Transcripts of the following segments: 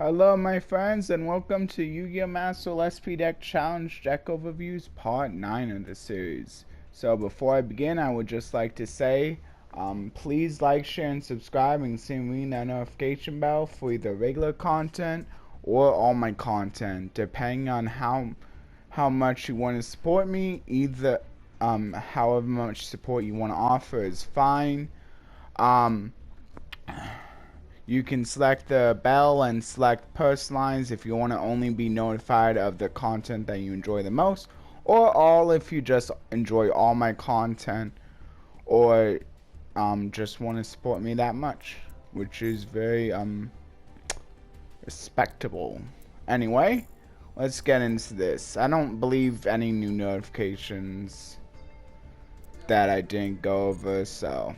Hello my friends and welcome to Yu-Gi-Oh! Master SP Deck Challenge Deck Overviews Part 9 of the series. So before I begin, I would just like to say, please like, share, and subscribe, and ring that notification bell for either regular content or all my content, depending on how much you want to support me. Either however much support you want to offer is fine. You can select the bell and select personalize if you want to only be notified of the content that you enjoy the most, or all if you just enjoy all my content, or just want to support me that much, which is very respectable. Anyway, let's get into this. I don't believe any new notifications that I didn't go over, so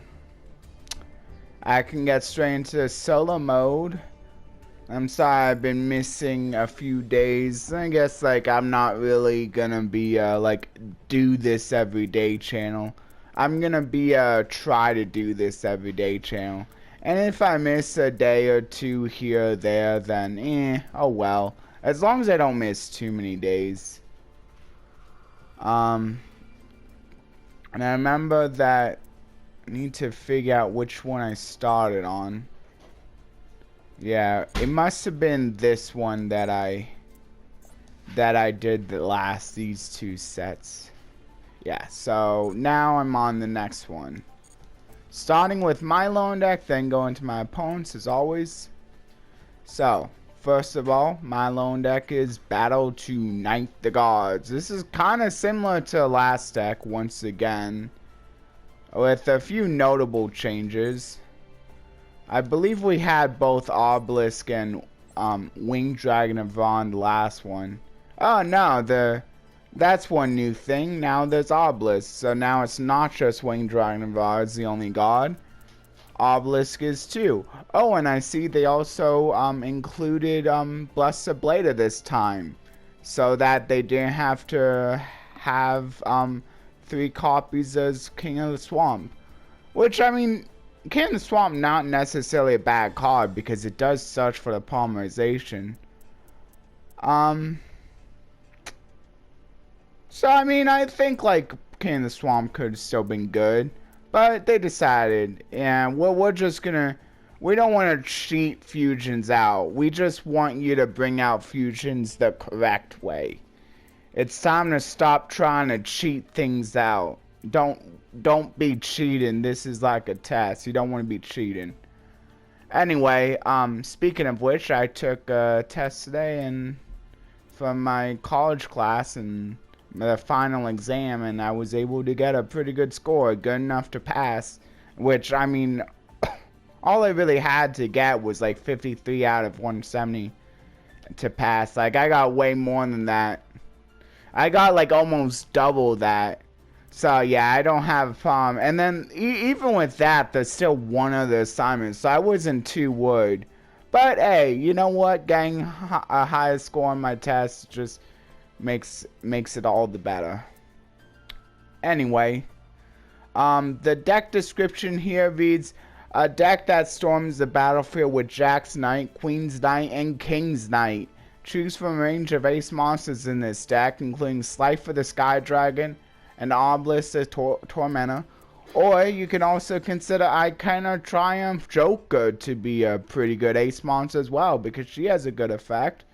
I can get straight into solo mode. I'm sorry I've been missing a few days. I guess I'm not really gonna be do this everyday channel. I'm gonna be try to do this everyday channel. And if I miss a day or two here or there, then oh well. As long as I don't miss too many days. And I remember that need to figure out which one I started on. Yeah, it must have been this one that I did these two sets. Yeah, so now I'm on the next one. Starting with my lone deck, then going to my opponents as always. So, first of all, my lone deck is Battle to Knight the Gods. This is kind of similar to last deck once again, with a few notable changes. I believe we had both Obelisk and Winged Dragon of Vaughn the last one. Oh no, that's one new thing. Now there's Obelisk, so now it's not just Winged Dragon of Vaughn is the only god. Obelisk is too. Oh, and I see they also included Blessed Blader this time, so that they didn't have to have 3 copies as King of the Swamp. Which, I mean, King of the Swamp not necessarily a bad card because it does search for the polymerization. So I mean, I think King of the Swamp could have still been good, but they decided, yeah, we're just gonna, we don't want to cheat fusions out. We just want you to bring out fusions the correct way. It's time to stop trying to cheat things out. Don't be cheating. This is like a test. You don't want to be cheating. Anyway, speaking of which, I took a test today and from my college class and the final exam, and I was able to get a pretty good score, good enough to pass. Which, I mean, all I really had to get was 53 out of 170 to pass. I got way more than that. I got almost double that. So yeah, I don't have a problem. And then even with that, there's still one other assignment, so I wasn't too worried. But hey, you know what? Getting a higher score on my test just makes it all the better. Anyway, the deck description here reads: a deck that storms the battlefield with Jack's Knight, Queen's Knight, and King's Knight. Choose from a range of ace monsters in this deck, including Slifer the Sky Dragon and Obelisk the Tormentor. Or you can also consider Arcana Triumph Joker to be a pretty good ace monster as well, because she has a good effect.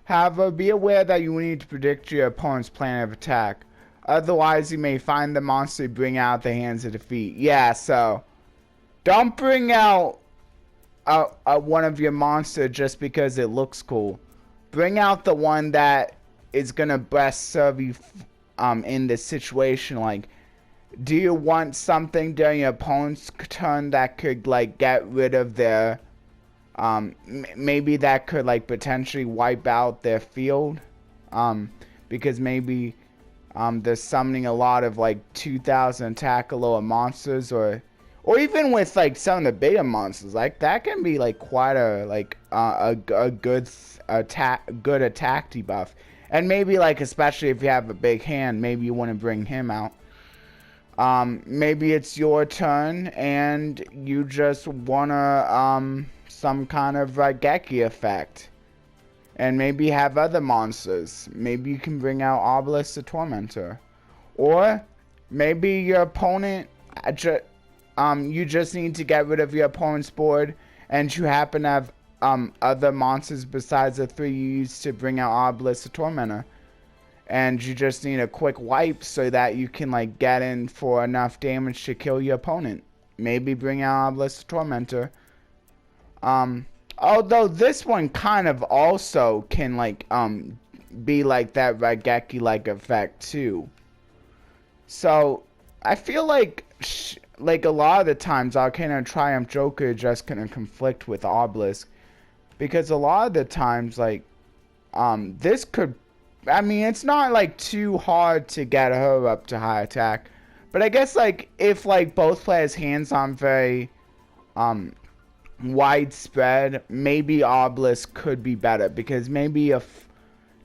However, be aware that you need to predict your opponent's plan of attack. Otherwise, you may find the monster you bring out the hands of defeat. Yeah, so don't bring out one of your monsters just because it looks cool. Bring out the one that is gonna best serve you in this situation. Do you want something during your opponent's turn that could get rid of their maybe that could potentially wipe out their field, because maybe they're summoning a lot of 2000 attack or lower monsters, or even with some of the bigger monsters, that can be quite a good attack debuff. And maybe especially if you have a big hand, maybe you want to bring him out. Maybe it's your turn and you just wanna, some kind of Raigeki effect. And maybe have other monsters. Maybe you can bring out Obelisk the Tormentor. Or maybe your opponent, you just need to get rid of your opponent's board and you happen to have other monsters besides the 3 you used to bring out Obelisk the Tormentor. And you just need a quick wipe so that you can like get in for enough damage to kill your opponent. Maybe bring out Obelisk the Tormentor. Although this one kind of also can like be like that Raigeki like effect too. So I feel like a lot of the times Arcana Triumph Joker is just gonna conflict with Obelisk, because a lot of the times like this could, I mean, it's not like too hard to get her up to high attack, but I guess like if like both players' hands aren't very widespread, maybe Obelisk could be better, because maybe if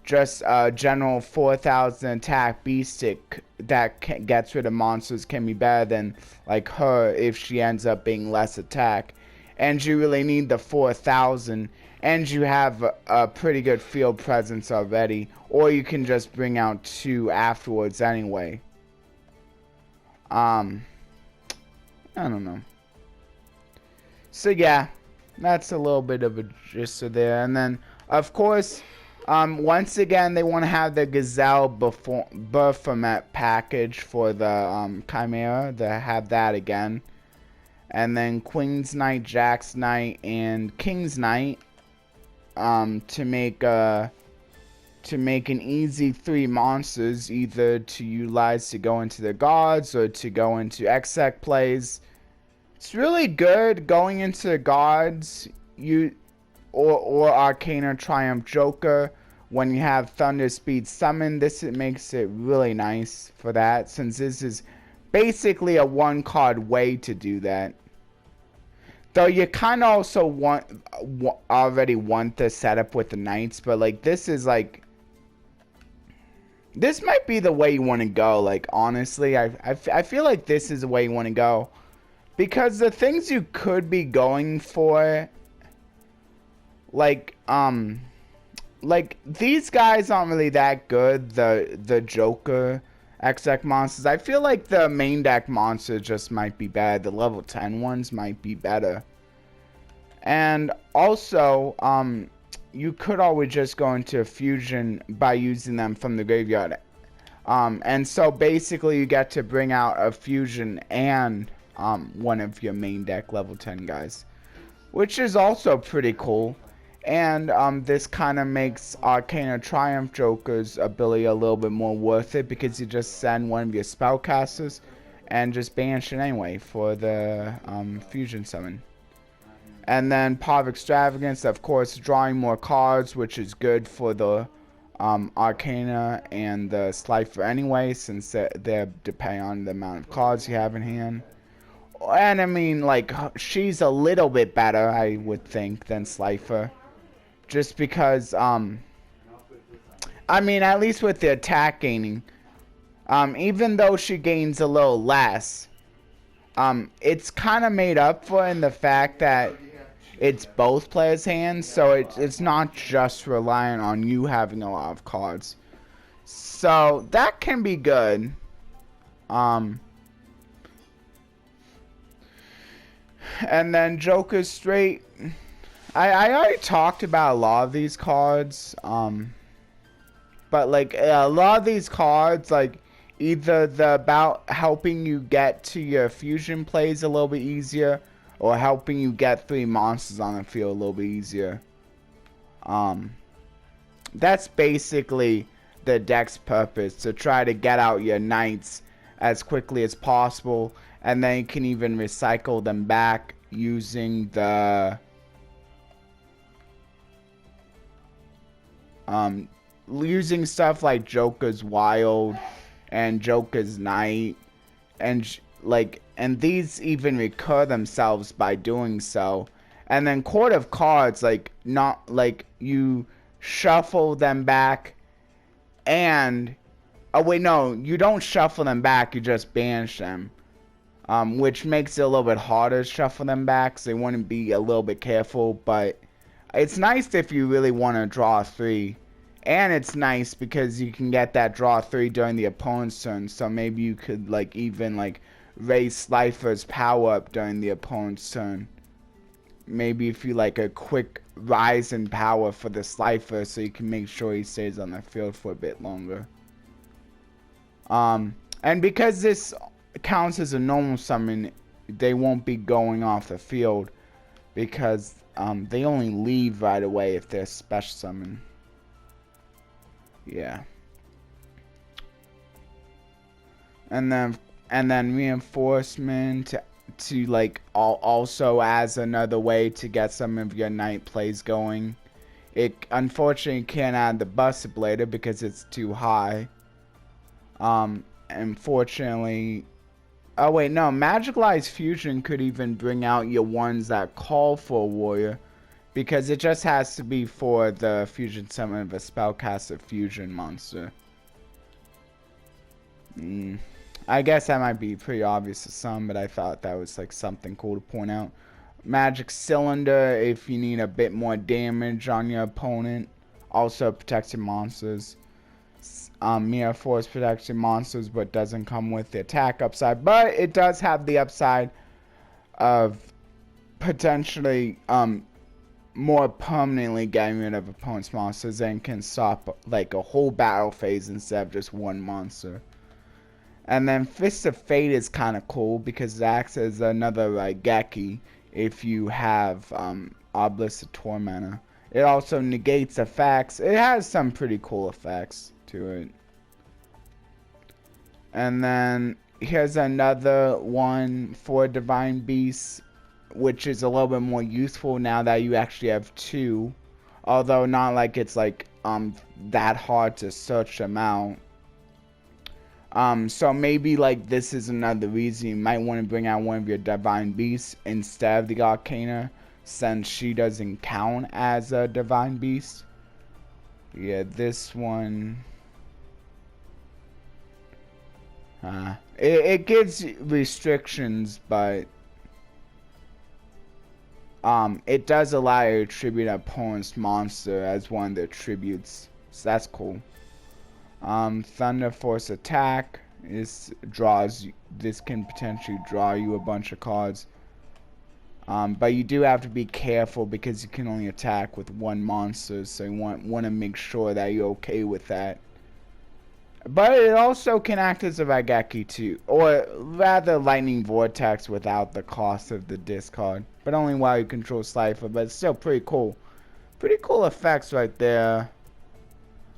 just a general 4,000 attack beast stick that gets rid of monsters can be better than like her if she ends up being less attack, and you really need the 4,000 and you have a pretty good field presence already, or you can just bring out 2 afterwards anyway. I don't know. So yeah, that's a little bit of a gist of there. And then of course, once again they want to have the Gazelle Baphomet package for the Chimera. They have that again. And then Queen's Knight, Jack's Knight, and King's Knight to make an easy 3 monsters, either to utilize to go into the gods or to go into exec plays. It's really good going into the gods, or Arcana Triumph Joker when you have Thunder Speed Summon. This makes it really nice for that, since this is basically a 1-card way to do that. Though you kind of also already want the setup with the Knights, but like this is like, this might be the way you want to go. Like honestly, I feel like this is the way you want to go, because the things you could be going for, like these guys aren't really that good. The Joker exec monsters, I feel like the main deck monsters just might be bad. The level 10 ones might be better. And also, you could always just go into a fusion by using them from the graveyard. And so basically you get to bring out a fusion and one of your main deck level 10 guys, which is also pretty cool. And this kind of makes Arcana Triumph Joker's ability a little bit more worth it, because you just send one of your spellcasters and just banish it anyway for the fusion summon. And then Power of Extravagance, of course, drawing more cards, which is good for the Arcana and the Slifer anyway, since they depend on the amount of cards you have in hand. And I mean, like, she's a little bit better, I would think, than Slifer. Just because, I mean, at least with the attack gaining, even though she gains a little less, it's kind of made up for in the fact that it's both players' hands, so it's not just reliant on you having a lot of cards. So that can be good. And then Joker Straight, I already talked about a lot of these cards, but like a lot of these cards, like either about helping you get to your fusion plays a little bit easier, or helping you get 3 monsters on the field a little bit easier. That's basically the deck's purpose, to try to get out your knights as quickly as possible, and then you can even recycle them back using the using stuff like Joker's Wild and Joker's Knight, and and these even recur themselves by doing so. And then Court of Cards, like, not like you shuffle them back and Oh wait, no, you don't shuffle them back, you just banish them. Which makes it a little bit harder to shuffle them back, so you want to be a little bit careful, but it's nice if you really want to draw 3. And it's nice because you can get that draw 3 during the opponent's turn, so maybe you could like even like raise Slifer's power up during the opponent's turn. Maybe if you like a quick rise in power for the Slifer so you can make sure he stays on the field for a bit longer. And because this counts as a normal summon, they won't be going off the field because they only leave right away if they're special summon. Yeah. And then reinforcement to like also as another way to get some of your night plays going. It unfortunately can't add the Buster Blader because it's too high. Unfortunately, oh wait, no, Magicalized Fusion could even bring out your ones that call for a warrior, because it just has to be for the fusion summon of a spellcaster fusion monster. I guess that might be pretty obvious to some, but I thought that was like something cool to point out. Magic Cylinder if you need a bit more damage on your opponent. Also protects your monsters. Mirror Force protects your monsters, but doesn't come with the attack upside. But it does have the upside of potentially more permanently getting rid of opponent's monsters and can stop like a whole battle phase instead of just one monster. And then Fist of Fate is kind of cool because it acts as another Raigeki if you have Obelisk the Tormentor. It also negates effects. It has some pretty cool effects to it. And then here's another one for Divine Beasts, which is a little bit more useful now that you actually have 2. Although not like it's like that hard to search them out. So maybe like this is another reason you might want to bring out one of your Divine Beasts instead of the Arcana, since she doesn't count as a Divine Beast. Yeah, this one. It gives restrictions, but it does allow you to tribute an opponent's monster as one of their tributes, so that's cool. Thunder Force Attack this can potentially draw you a bunch of cards, but you do have to be careful because you can only attack with one monster, so you want to make sure that you're okay with that. But it also can act as a Raigeki too, or rather Lightning Vortex without the cost of the discard, but only while you control Slifer. But it's still pretty cool effects right there.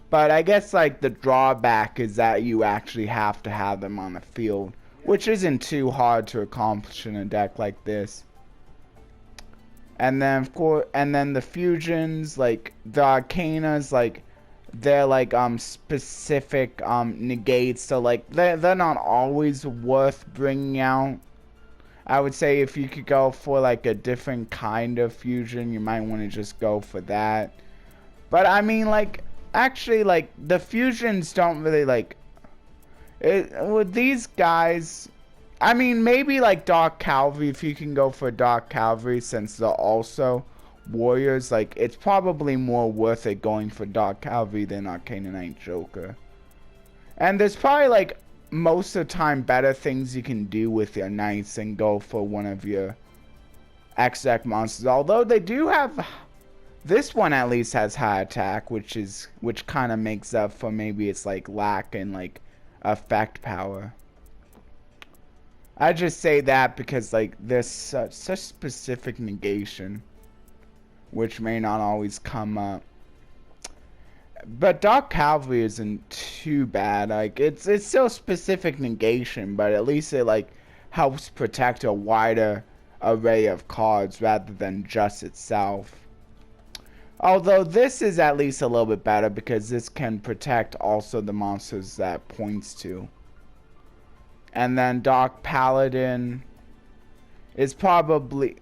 But I guess like the drawback is that you actually have to have them on the field, which isn't too hard to accomplish in a deck like this. And then of course, the fusions, like the Arcanas, like they're like specific negates, so like they're not always worth bringing out. I would say if you could go for like a different kind of fusion, you might want to just go for that. But I mean, like actually, like the fusions don't really like it with these guys. I mean, maybe like Dark Cavalry, if you can go for Dark Cavalry, since they're also warriors, like it's probably more worth it going for Dark Cavalry than Arcana Knight Joker. And there's probably like most of the time better things you can do with your knights than go for one of your X-Deck monsters. Although they do have, this one at least has high attack, which kind of makes up for maybe it's like lack in like effect power. I just say that because like there's such specific negation, which may not always come up. But Dark Cavalry isn't too bad. Like it's still specific negation, but at least it like helps protect a wider array of cards rather than just itself. Although this is at least a little bit better because this can protect also the monsters that points to. And then Dark Paladin is probably,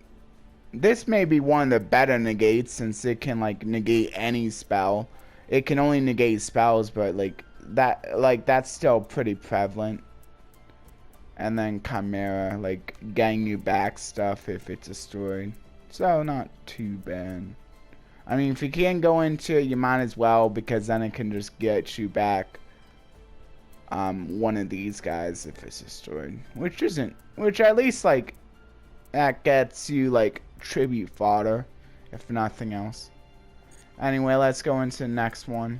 this may be one of the better negates since it can like negate any spell. It can only negate spells, but like that's still pretty prevalent. And then Chimera, like getting you back stuff if it's destroyed. So not too bad. I mean, if you can't go into it, you might as well, because then it can just get you back one of these guys if it's destroyed. Which at least, like, that gets you, like, tribute fodder, if nothing else. Anyway, let's go into the next one.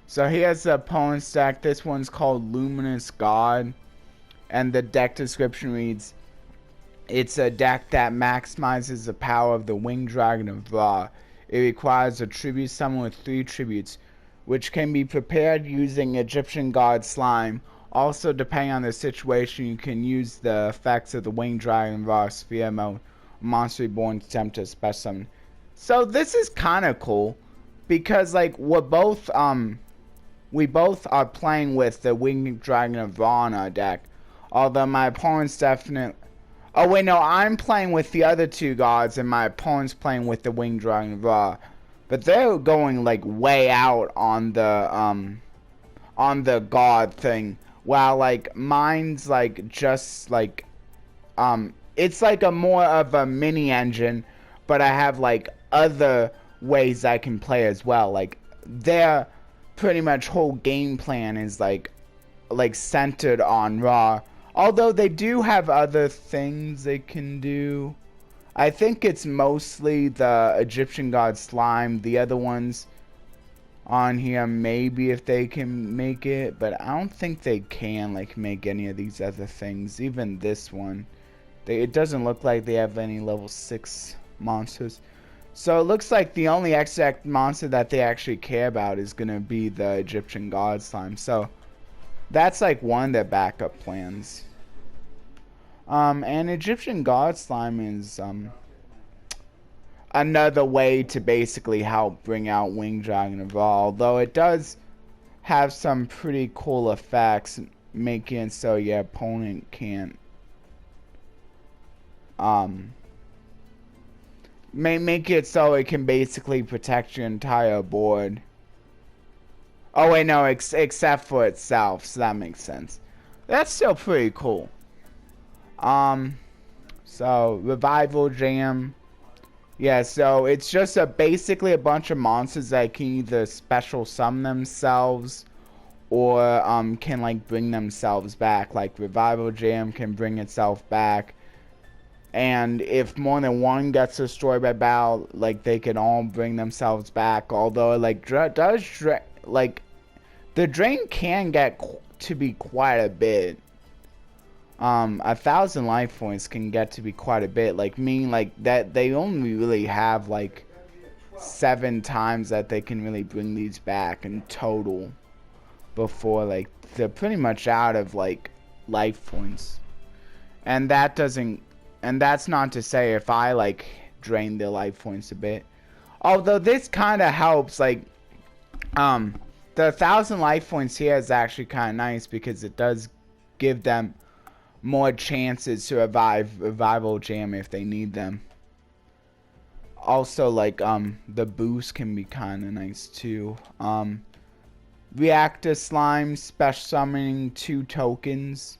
So here's the opponent's deck. This one's called Luminous God. And the deck description reads, it's a deck that maximizes the power of the Winged Dragon of Ra. It requires a tribute summon with 3 tributes, which can be prepared using Egyptian God Slime. Also, depending on the situation, you can use the effects of the Winged Dragon of Ra Sphere Mode, Monster Reborn to attempt to special summon. So this is kind of cool, because like we both are playing with the Winged Dragon of Ra in our deck. Although my opponent's definitely... Oh, wait, no, I'm playing with the other 2 gods, and my opponent's playing with the Winged Dragon of Ra. But they're going, like, way out on the god thing. While, like, mine's, like, just, like, it's, like, a more of a mini engine, but I have, like, other ways I can play as well. Like, their pretty much whole game plan is, like centered on Ra. Although they do have other things they can do. I think it's mostly the Egyptian God Slime. The other ones on here, maybe if they can make it. But I don't think they can, like, make any of these other things. Even this one. It doesn't look like they have any level 6 monsters. So it looks like the only exact monster that they actually care about is going to be the Egyptian God Slime. So that's like one of their backup plans. And Egyptian God Slime is another way to basically help bring out Winged Dragon of Ra. Although it does have some pretty cool effects, making it so your opponent can't make it so it can basically protect your entire board. Oh wait, no, except for itself, so that makes sense. That's still pretty cool. So Revival Jam. Yeah, so it's just basically a bunch of monsters that can either special summon themselves or can like bring themselves back. Like Revival Jam can bring itself back. And if more than one gets destroyed by battle, like they can all bring themselves back. Although it like like the drain can get to be quite a bit. 1,000 life points can get to be quite a bit. Like meaning like that they only really have like 7 times that they can really bring these back in total before like they're pretty much out of like life points. And that's not to say if I like drain their life points a bit. Although this kind of helps, like the 1,000 life points here is actually kind of nice because it does give them more chances to revive Revival Jam if they need them. Also, like the boost can be kind of nice too. Reactor Slime special summoning 2 tokens.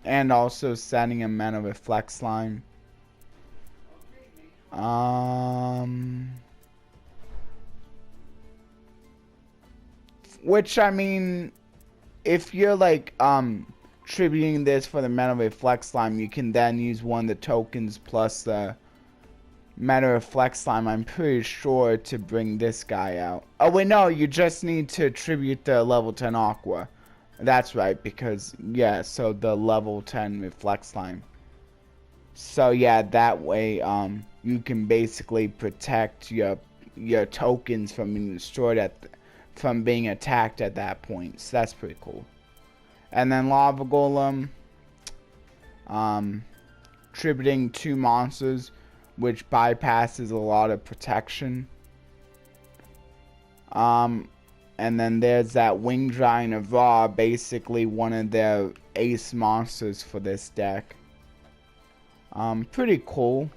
And also setting a Mana Reflect Slime. Which, I mean, if you're like tributing this for the Mana Reflect Slime, you can then use one of the tokens plus the Mana Reflect Slime, I'm pretty sure, to bring this guy out. Oh wait, no, you just need to tribute the level 10 Aqua. That's right, because, yeah, so the level 10 Reflect Slime. So, yeah, that way, you can basically protect your tokens from being destroyed from being attacked at that point. So, that's pretty cool. And then Lava Golem, tributing 2 monsters, which bypasses a lot of protection. And then there's that Winged Dragon of Ra, basically one of their ace monsters for this deck. Pretty cool.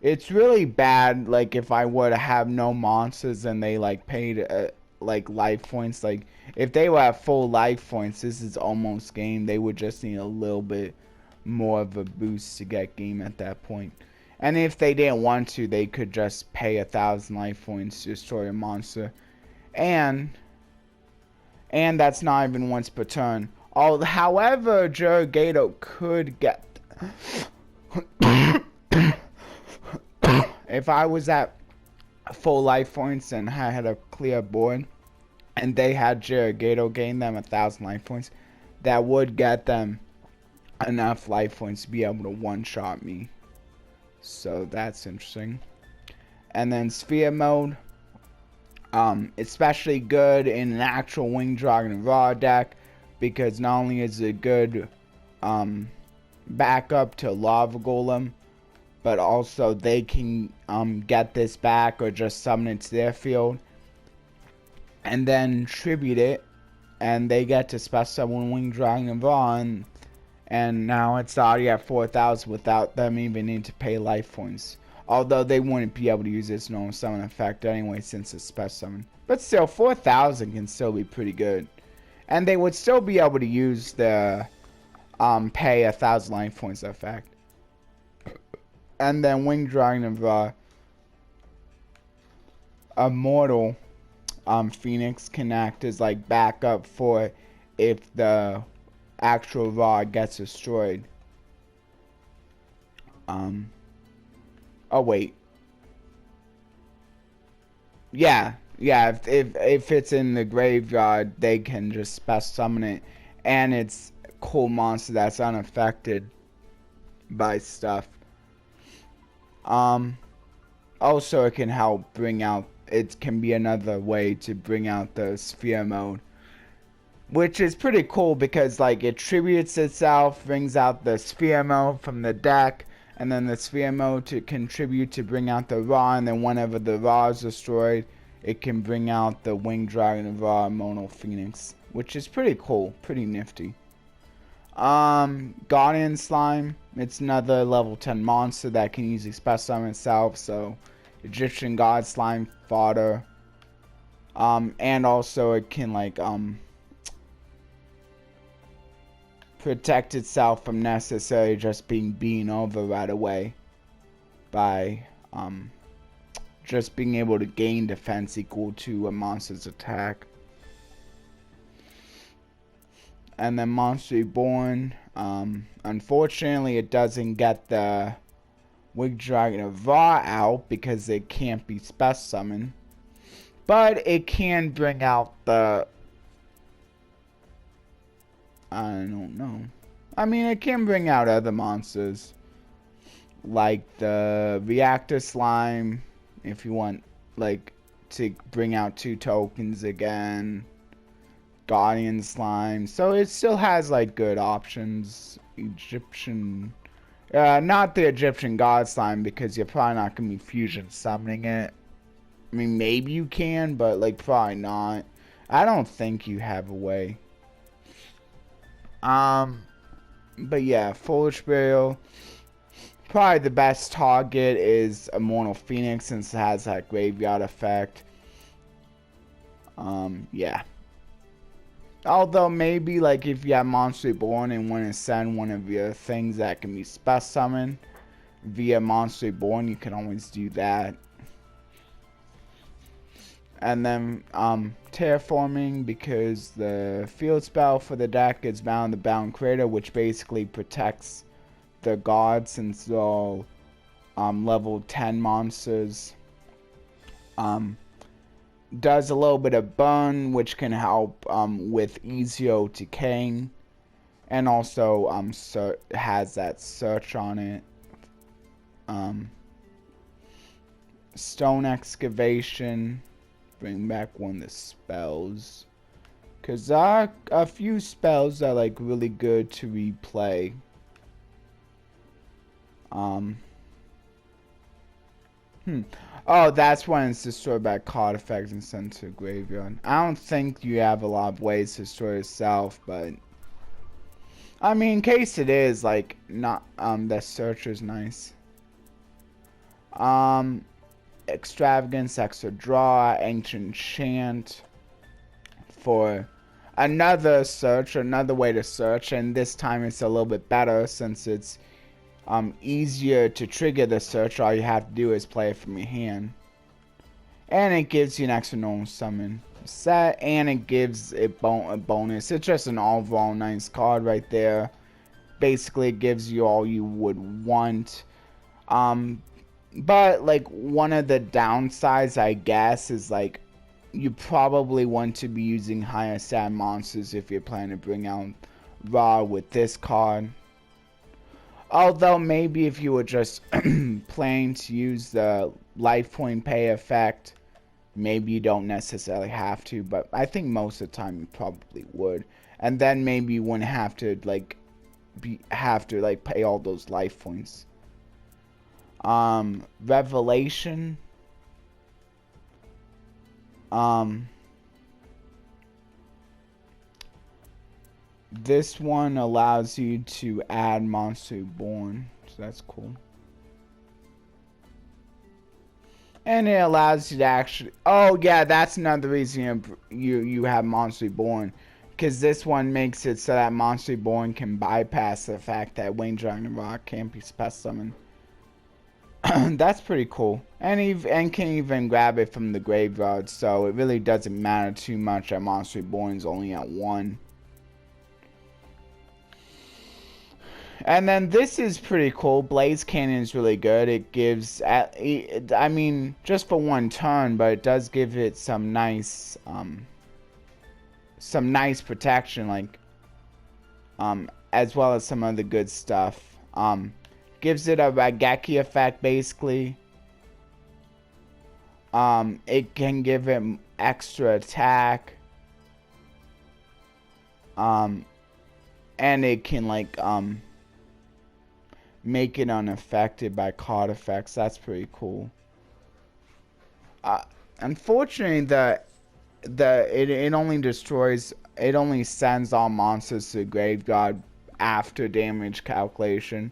It's really bad, like, if I were to have no monsters and they, like, paid, like, life points. Like, if they were at full life points, this is almost game. They would just need a little bit more of a boost to get game at that point. And if they didn't want to, they could just pay 1,000 life points to destroy a monster. And that's not even once per turn. However, Jerigato could get... If I was at full life points and I had a clear board, and they had Jerigato gain them 1,000 life points, that would get them enough life points to be able to one-shot me. So that's interesting. And then Sphere mode, especially good in an actual Winged Dragon Raw deck, because not only is it good backup to Lava Golem, but also they can get this back or just summon it to their field and then tribute it, and they get to special summon Winged Dragon Raw, and now it's already at 4,000 without them even needing to pay life points. Although they wouldn't be able to use this normal summon effect anyway since it's special summon. But still, 4,000 can still be pretty good. And they would still be able to use the pay 1,000 life points effect. And then Winged Dragon Raw, Immortal Phoenix can act as like backup for if the actual Raw gets destroyed. Oh wait. Yeah, if it's in the graveyard, they can just special summon it, and it's a cool monster that's unaffected by stuff. Also, it can help bring out. It can be another way to bring out the Sphere mode, which is pretty cool because like it tributes itself, brings out the Sphere mode from the deck, and then the Sphere mode to contribute to bring out the Raw, and then whenever the Raw is destroyed, it can bring out the Winged Dragon Raw Immortal Phoenix, which is pretty cool, pretty nifty. Guardian Slime, it's another level 10 monster that can use special summon itself, so Egyptian God Slime fodder. And also it can like protect itself from necessarily just being beaten over right away by just being able to gain defense equal to a monster's attack. And then Monster Reborn, unfortunately it doesn't get the Winged Dragon Raw out because it can't be special summoned, but it can bring out the, I don't know, I mean it can bring out other monsters like the Reactor Slime if you want like to bring out 2 tokens again, Guardian Slime, so it still has like good options. Egyptian, not the Egyptian God Slime because you're probably not going to be fusion summoning it. I mean maybe you can, but like probably not. I don't think you have a way. But yeah, Foolish Burial, probably the best target is Immortal Phoenix since it has that graveyard effect. Yeah. Although maybe like if you have Monster Reborn and want to send one of your things that can be special summoned via Monster Reborn, you can always do that. And then Terraforming, because the field spell for the deck is Bound the Bound Crater, which basically protects the gods since they're all level 10 monsters. Does a little bit of burn, which can help with Ezio decaying, and also has that search on it. Stone Excavation, bring back one of the spells, because there are a few spells that are like really good to replay. Oh, that's when it's destroyed by card effects and sent to a graveyard. I don't think you have a lot of ways to destroy yourself, but I mean, in case it is, like, not, the searcher's nice. Extravagance, extra draw, ancient chant for another search, another way to search, and this time it's a little bit better since it's easier to trigger the search. All you have to do is play it from your hand. And it gives you an extra normal summon set, and it gives it a bonus. It's just an overall nice card right there. Basically, it gives you all you would want. But like one of the downsides, I guess, is like you probably want to be using higher stat monsters if you're planning to bring out Raw with this card. Although maybe if you were just planning to use the life point pay effect, maybe you don't necessarily have to, but I think most of the time you probably would. And then maybe you wouldn't have to pay all those life points. Revelation. This one allows you to add Monster Reborn, so that's cool. And it allows you to actually... Oh, yeah, that's another reason you have Monster Reborn. Because this one makes it so that Monster Reborn can bypass the fact that Winged Dragon Rock can't be special summoned. That's pretty cool. And can even grab it from the graveyard, so it really doesn't matter too much that Monster Reborn is only at 1. And then this is pretty cool. Blaze Cannon is really good. It gives, I mean, just for one turn, but it does give it some nice protection, like, as well as some other good stuff. Gives it a Raigeki effect, basically. It can give it extra attack. And it can, like, make it unaffected by card effects. That's pretty cool. Unfortunately, it only destroys. It only sends all monsters to the graveyard after damage calculation.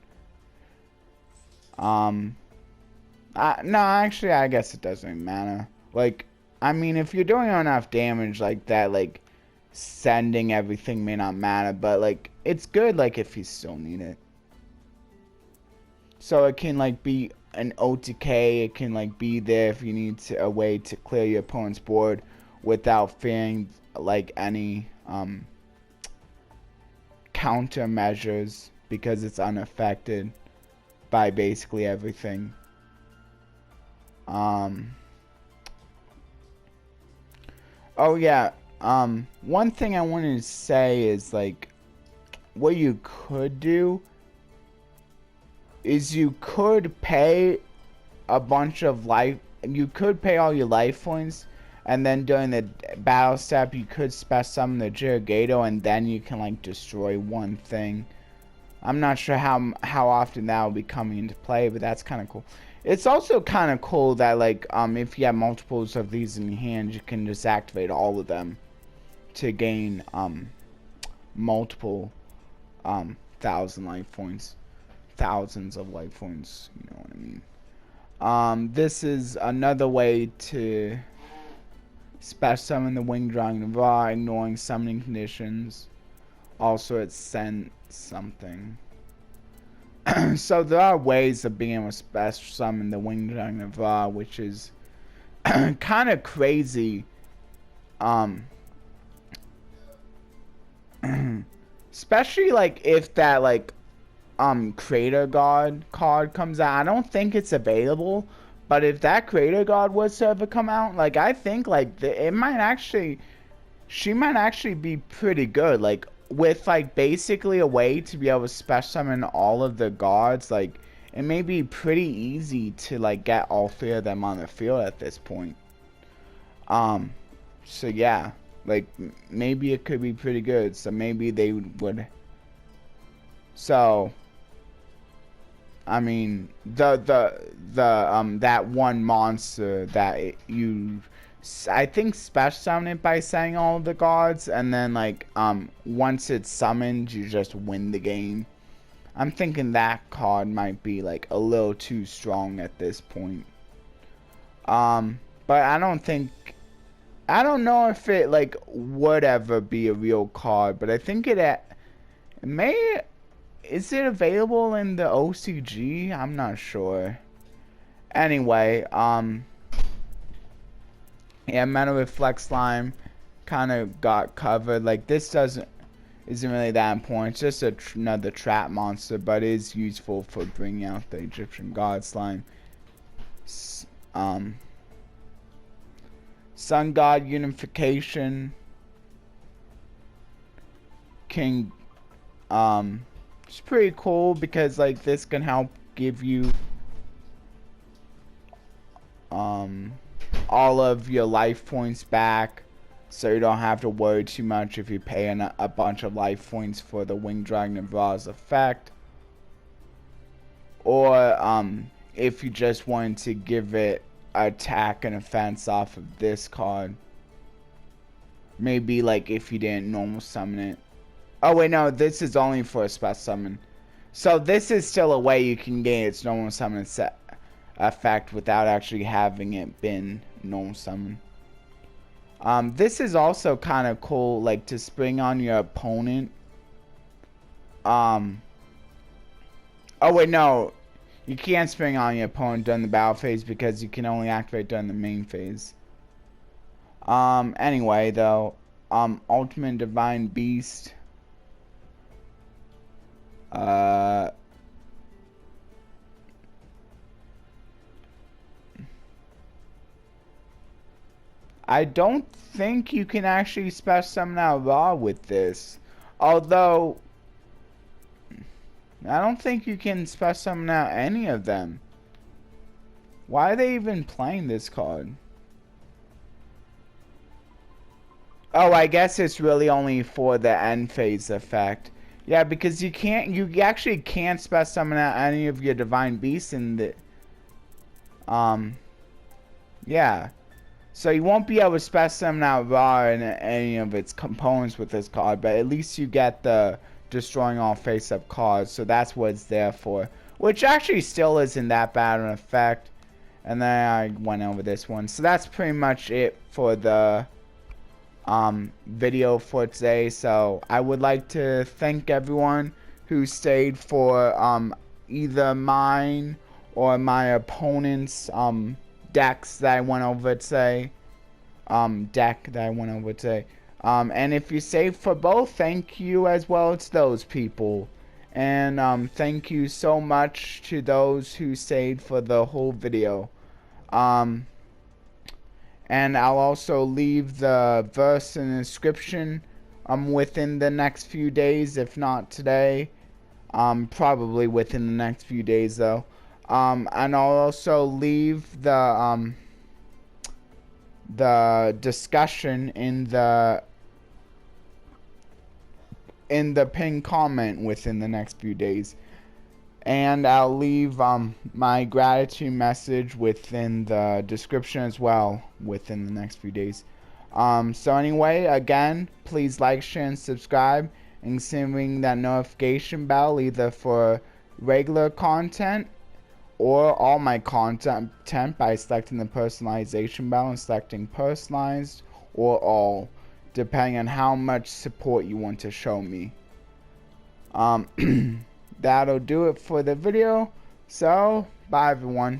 No, actually, I guess it doesn't matter. Like, I mean, if you're doing enough damage like that, like, sending everything may not matter, but, like, it's good, like, if you still need it. So it can, like, be an OTK, it can, like, be there if you need a way to clear your opponent's board without fearing, like, any, countermeasures, because it's unaffected by basically everything. Oh yeah, one thing I wanted to say is, like, what you could do is you could pay a bunch of life, you could pay all your life points, and then during the battle step you could special summon the Jiraigato, and then you can, like, destroy one thing. I'm not sure how often that will be coming into play, but that's kind of cool. It's also kind of cool that, like, if you have multiples of these in your hand, you can just activate all of them to gain multiple thousand life points. Thousands of life points, you know what I mean. This is another way to special summon the Winged Dragon Raw, ignoring summoning conditions. Also, it sent something. So there are ways of being able to special summon the Winged Dragon Raw, which is kind of crazy. Especially, like, if that, like, Creator God card comes out. I don't think it's available, but if that Creator God was to ever come out, like, I think, like, it might actually, she might actually be pretty good, like, with, like, basically a way to be able to special summon all of the gods. Like, it may be pretty easy to, like, get all 3 of them on the field at this point. So yeah, like, maybe it could be pretty good, so maybe they would, so I mean, that one monster that I think special summon it by saying all of the gods, and then, like, once it's summoned, you just win the game. I'm thinking that card might be like a little too strong at this point. But I don't know if it like would ever be a real card, but I think it may. Is it available in the OCG? I'm not sure. Anyway, yeah, Metal Reflect Slime kind of got covered. Like, this isn't really that important. It's just another trap monster, but is useful for bringing out the Egyptian god slime. Sun God Unification can it's pretty cool because like this can help give you all of your life points back, so you don't have to worry too much if you pay a bunch of life points for the Winged Dragon of Ra's effect, or if you just wanted to give it attack and offense off of this card. Maybe like if you didn't normal summon it. Oh wait, no, this is only for a special summon. So this is still a way you can gain its normal summon set effect without actually having it been normal summon. This is also kind of cool, like to spring on your opponent. Oh wait, no, you can't spring on your opponent during the battle phase because you can only activate during the main phase. Anyway though, Ultimate Divine Beast. I don't think you can actually special summon out Ra with this. Although, I don't think you can special summon out any of them. Why are they even playing this card? Oh, I guess it's really only for the end phase effect. Yeah, because you actually can't special summon out any of your divine beasts in the yeah. So you won't be able to special summon out Ra and any of its components with this card, but at least you get the destroying all face-up cards, so that's what it's there for. Which actually still isn't that bad an effect. And then I went over this one. So that's pretty much it for the video for today. So I would like to thank everyone who stayed for either mine or my opponent's decks that I went over today. Deck that I went over today. And if you saved for both, thank you as well to those people. And thank you so much to those who stayed for the whole video. And I'll also leave the verse in the description within the next few days, if not today. Probably within the next few days though. And I'll also leave the discussion in the pinned comment within the next few days. And I'll leave my gratitude message within the description as well within the next few days. So anyway, again, please like, share, and subscribe, and ring that notification bell either for regular content or all my content by selecting the personalization bell and selecting personalized or all, depending on how much support you want to show me. That'll do it for the video. So, bye everyone.